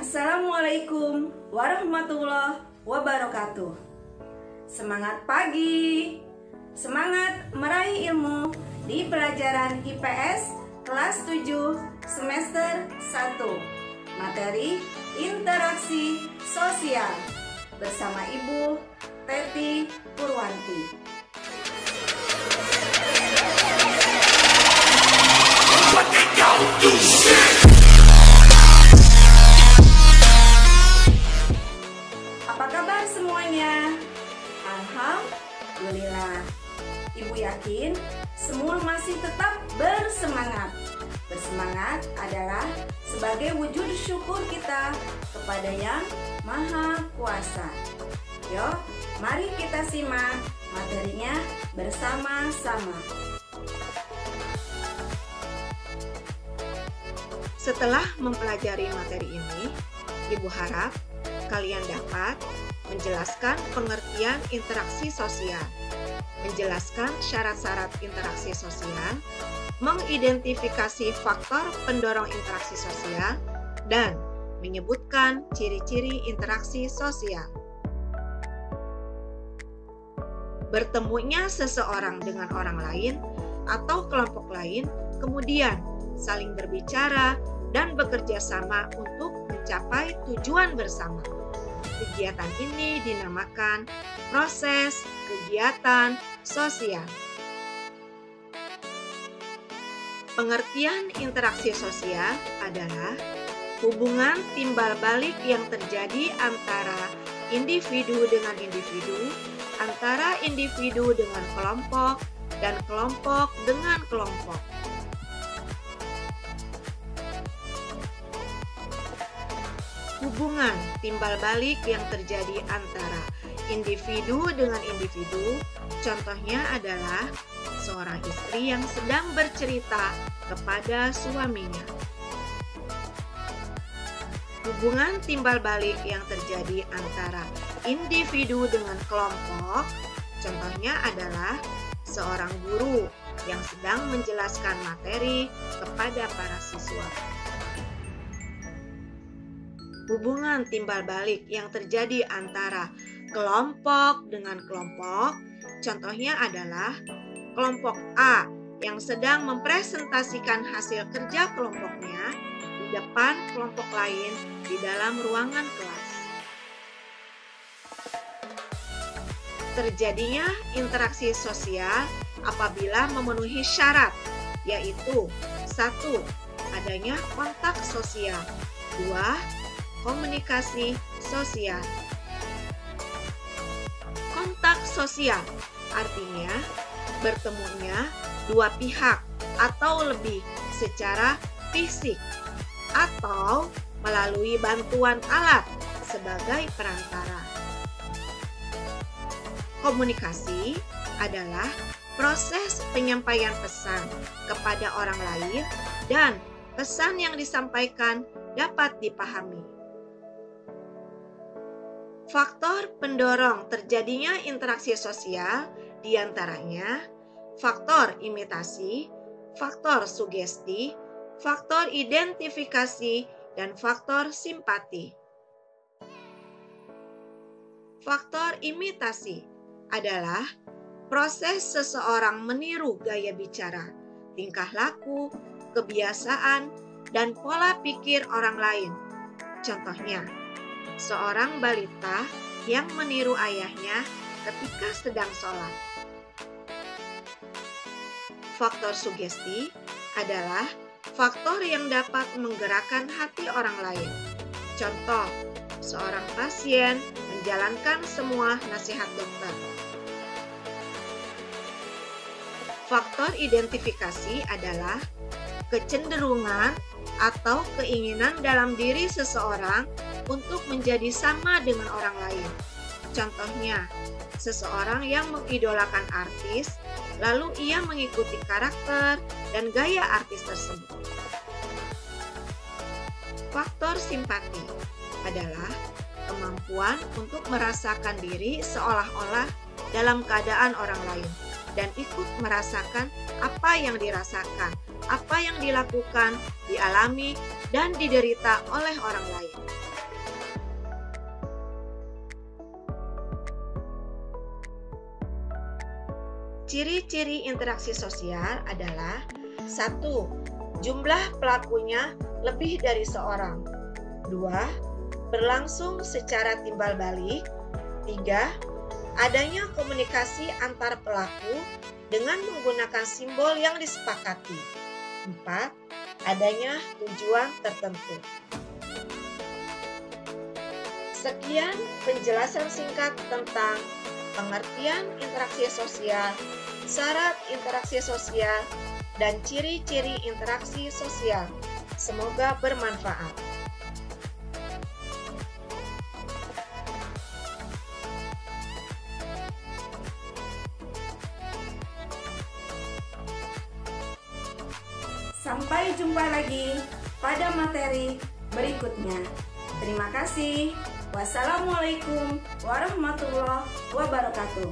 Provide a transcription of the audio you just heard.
Assalamualaikum warahmatullahi wabarakatuh. Semangat pagi, semangat meraih ilmu di pelajaran IPS kelas 7 semester 1, materi interaksi sosial bersama Ibu Teti Purwanti. Apa kabar semuanya? Alhamdulillah. Ibu yakin semua masih tetap bersemangat. Bersemangat adalah sebagai wujud syukur kita kepada Yang Maha Kuasa. Yuk, mari kita simak materinya bersama-sama. Setelah mempelajari materi ini, Ibu harap kalian dapat menjelaskan pengertian interaksi sosial, menjelaskan syarat-syarat interaksi sosial, mengidentifikasi faktor pendorong interaksi sosial, dan menyebutkan ciri-ciri interaksi sosial. Bertemunya seseorang dengan orang lain atau kelompok lain, kemudian saling berbicara dan bekerja sama untuk mencapai tujuan bersama. Kegiatan ini dinamakan proses kegiatan sosial. Pengertian interaksi sosial adalah hubungan timbal balik yang terjadi antara individu dengan individu, antara individu dengan kelompok, dan kelompok dengan kelompok. Hubungan timbal balik yang terjadi antara individu dengan individu, contohnya adalah seorang istri yang sedang bercerita kepada suaminya. Hubungan timbal balik yang terjadi antara individu dengan kelompok, contohnya adalah seorang guru yang sedang menjelaskan materi kepada para siswa. Hubungan timbal balik yang terjadi antara kelompok dengan kelompok, contohnya adalah kelompok A yang sedang mempresentasikan hasil kerja kelompoknya di depan kelompok lain di dalam ruangan kelas. Terjadinya interaksi sosial apabila memenuhi syarat, yaitu 1. Adanya kontak sosial, 2. Komunikasi sosial. Kontak sosial artinya bertemunya dua pihak atau lebih secara fisik atau melalui bantuan alat sebagai perantara. Komunikasi adalah proses penyampaian pesan kepada orang lain dan pesan yang disampaikan dapat dipahami. Faktor pendorong terjadinya interaksi sosial diantaranya faktor imitasi, faktor sugesti, faktor identifikasi, dan faktor simpati. Faktor imitasi adalah proses seseorang meniru gaya bicara, tingkah laku, kebiasaan, dan pola pikir orang lain. Contohnya, seorang balita yang meniru ayahnya ketika sedang sholat. Faktor sugesti adalah faktor yang dapat menggerakkan hati orang lain. Contoh, seorang pasien menjalankan semua nasihat dokter. Faktor identifikasi adalah kecenderungan atau keinginan dalam diri seseorang untuk menjadi sama dengan orang lain. Contohnya, seseorang yang mengidolakan artis, lalu ia mengikuti karakter dan gaya artis tersebut. Faktor simpati adalah kemampuan untuk merasakan diri seolah-olah dalam keadaan orang lain dan ikut merasakan apa yang dirasakan, apa yang dilakukan, dialami, dan diderita oleh orang lain. Ciri-ciri interaksi sosial adalah 1. Jumlah pelakunya lebih dari seorang. 2. Berlangsung secara timbal balik. 3. Adanya komunikasi antar pelaku dengan menggunakan simbol yang disepakati. 4. Adanya tujuan tertentu. Sekian penjelasan singkat tentang pengertian interaksi sosial, syarat interaksi sosial, dan ciri-ciri interaksi sosial. Semoga bermanfaat. Sampai jumpa lagi pada materi berikutnya. Terima kasih. Wassalamualaikum warahmatullahi wabarakatuh.